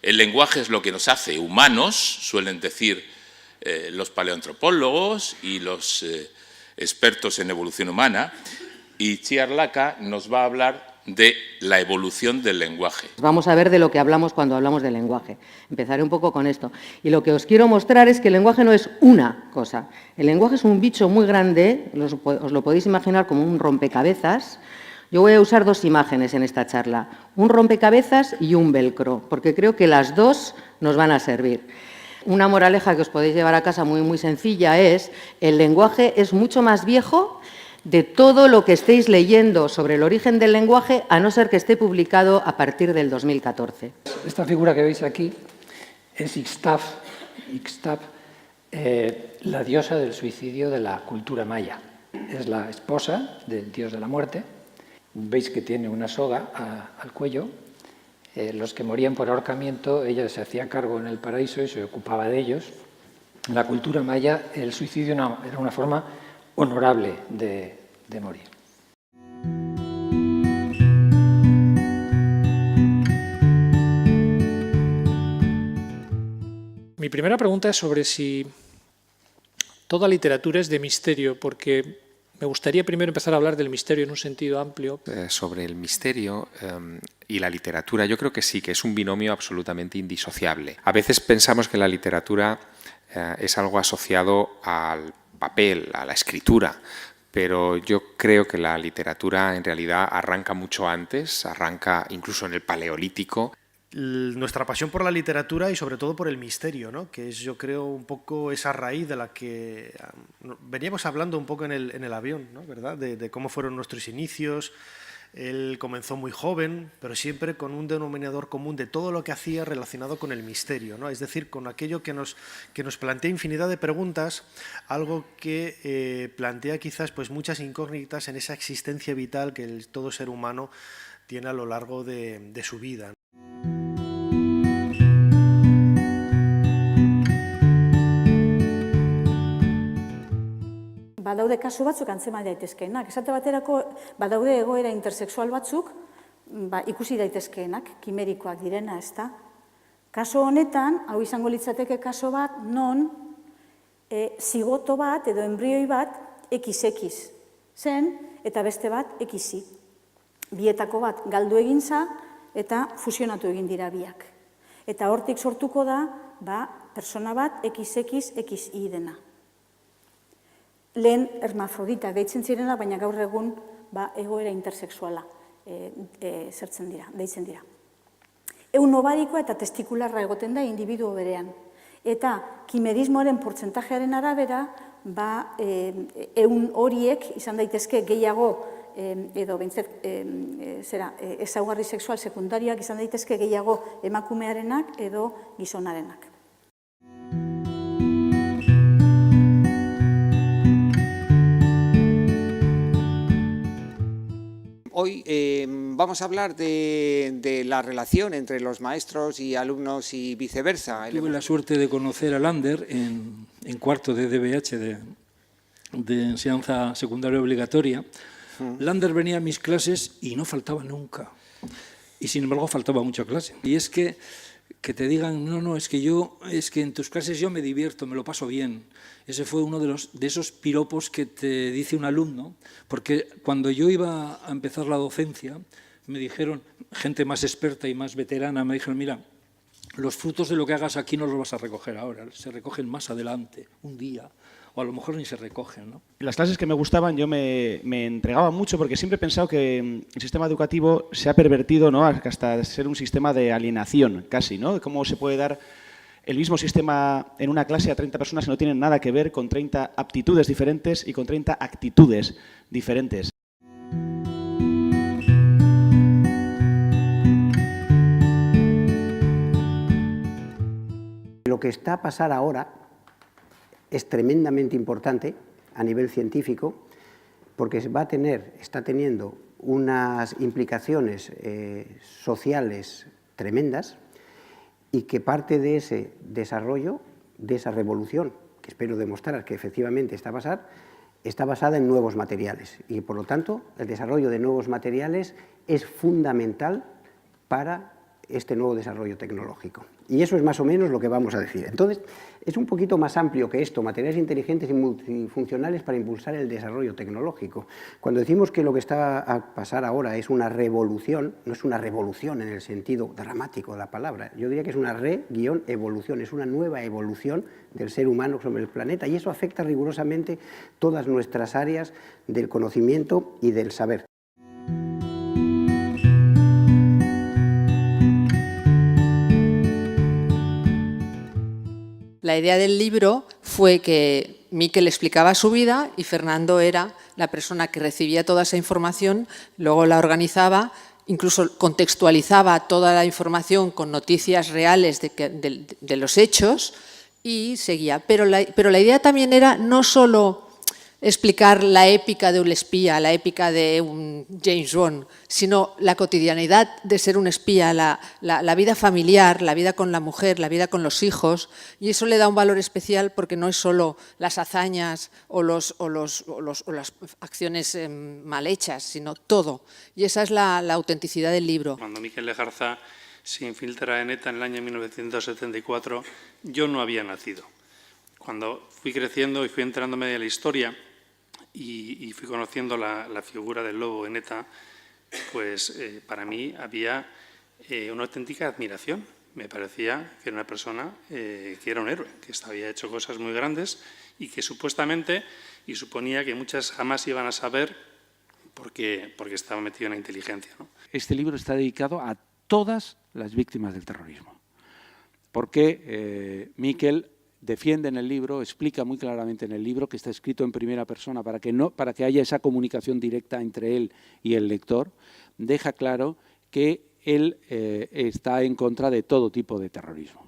El lenguaje es lo que nos hace humanos, suelen decir los paleoantropólogos y los expertos en evolución humana, y Txia Arlaka nos va a hablar de la evolución del lenguaje. Vamos a ver de lo que hablamos cuando hablamos del lenguaje. Empezaré un poco con esto. Y lo que os quiero mostrar es que el lenguaje no es una cosa. El lenguaje es un bicho muy grande, os lo podéis imaginar como un rompecabezas. Yo voy a usar dos imágenes en esta charla, un rompecabezas y un velcro, porque creo que las dos nos van a servir. Una moraleja que os podéis llevar a casa muy sencilla es: el lenguaje es mucho más viejo de todo lo que estéis leyendo sobre el origen del lenguaje, a no ser que esté publicado a partir del 2014. Esta figura que veis aquí es Ixtap, la diosa del suicidio de la cultura maya. Es la esposa del dios de la muerte. Veis que tiene una soga al cuello. Los que morían por ahorcamiento, ella se hacía cargo en el paraíso y se ocupaba de ellos. En la cultura maya, el suicidio era una forma honorable de morir. Mi primera pregunta es sobre si toda literatura es de misterio, porque me gustaría primero empezar a hablar del misterio en un sentido amplio. Sobre el misterio y la literatura, yo creo que sí, que es un binomio absolutamente indisociable. A veces pensamos que la literatura es algo asociado al papel, a la escritura, pero yo creo que la literatura en realidad arranca mucho antes, arranca incluso en el Paleolítico. Nuestra pasión por la literatura y sobre todo por el misterio, ¿no? Que es, yo creo, un poco esa raíz de la que veníamos hablando un poco en el avión, ¿no? ¿Verdad? De cómo fueron nuestros inicios. Él comenzó muy joven, pero siempre con un denominador común de todo lo que hacía relacionado con el misterio, ¿no? Es decir, con aquello que nos plantea infinidad de preguntas, algo que plantea quizás pues, muchas incógnitas en esa existencia vital que todo ser humano tiene a lo largo de su vida. Badaude kasu batzuk antzeman daitezkeenak. Esate baterako, badaude egoera intersexual batzuk ikusi daitezkeenak, kimerikoak direna, ezta? Kaso honetan, hau izango litzateke kaso bat, non zigoto bat edo enbrioi bat XX zen, eta beste bat XY. Bietako bat galdu egin za eta fusionatu egin dira biak. Eta hortik sortuko da, persona bat XXXY dena. Lehen hermafrodita deitzen zirena, baina gaur egun egoera intersexuala deitzen dira. Ehun obarikoa eta testikularra egoten da individuo berean. Eta kimerismoaren portzentajearen arabera, ehun horiek izan daitezke gehiago, edo ezaugarri sexual sekundariak izan daitezke gehiago emakumearenak edo gizonarenak. Hoy vamos a hablar de la relación entre los maestros y alumnos y viceversa. Tuve la suerte de conocer a Lander en cuarto de DBH, de enseñanza secundaria obligatoria. Lander venía a mis clases y no faltaba nunca. Y sin embargo faltaba mucha clase. Y es que te digan, no, es que en tus clases yo me divierto, me lo paso bien. Ese fue uno de esos piropos que te dice un alumno, porque cuando yo iba a empezar la docencia, me dijeron, gente más experta y más veterana, me dijeron, mira, los frutos de lo que hagas aquí no los vas a recoger ahora, se recogen más adelante, un día, o a lo mejor ni se recogen, ¿no? Las clases que me gustaban yo me entregaba mucho porque siempre he pensado que el sistema educativo se ha pervertido, ¿no? Hasta ser un sistema de alienación casi, ¿no? ¿Cómo se puede dar el mismo sistema en una clase a 30 personas que no tienen nada que ver, con 30 aptitudes diferentes y con 30 actitudes diferentes? Lo que está a pasar ahora es tremendamente importante a nivel científico porque está teniendo unas implicaciones sociales tremendas y que parte de ese desarrollo, de esa revolución, que espero demostrar que efectivamente está basada en nuevos materiales y por lo tanto el desarrollo de nuevos materiales es fundamental para este nuevo desarrollo tecnológico. Y eso es más o menos lo que vamos a decir. Entonces, es un poquito más amplio que esto, materiales inteligentes y multifuncionales para impulsar el desarrollo tecnológico. Cuando decimos que lo que está a pasar ahora es una revolución, no es una revolución en el sentido dramático de la palabra, yo diría que es una re-evolución, es una nueva evolución del ser humano sobre el planeta, y eso afecta rigurosamente todas nuestras áreas del conocimiento y del saber. La idea del libro fue que Miquel explicaba su vida y Fernando era la persona que recibía toda esa información, luego la organizaba, incluso contextualizaba toda la información con noticias reales de los hechos y seguía. Pero la idea también era no solo explicar la épica de un espía, la épica de un James Bond, sino la cotidianidad de ser un espía, la vida familiar, la vida con la mujer, la vida con los hijos, y eso le da un valor especial porque no es solo las hazañas o las acciones mal hechas, sino todo. Y esa es la autenticidad del libro. Cuando Miquel Lejarza se infiltra en ETA en el año 1974, yo no había nacido. Cuando fui creciendo y fui enterándome de la historia y fui conociendo la figura del lobo en ETA, pues para mí había una auténtica admiración. Me parecía que era una persona que era un héroe, que había hecho cosas muy grandes y que supuestamente, y suponía que muchas jamás iban a saber porque estaba metido en la inteligencia, ¿no? Este libro está dedicado a todas las víctimas del terrorismo, porque Miquel defiende en el libro, explica muy claramente en el libro, que está escrito en primera persona para que haya esa comunicación directa entre él y el lector, deja claro que él está en contra de todo tipo de terrorismo.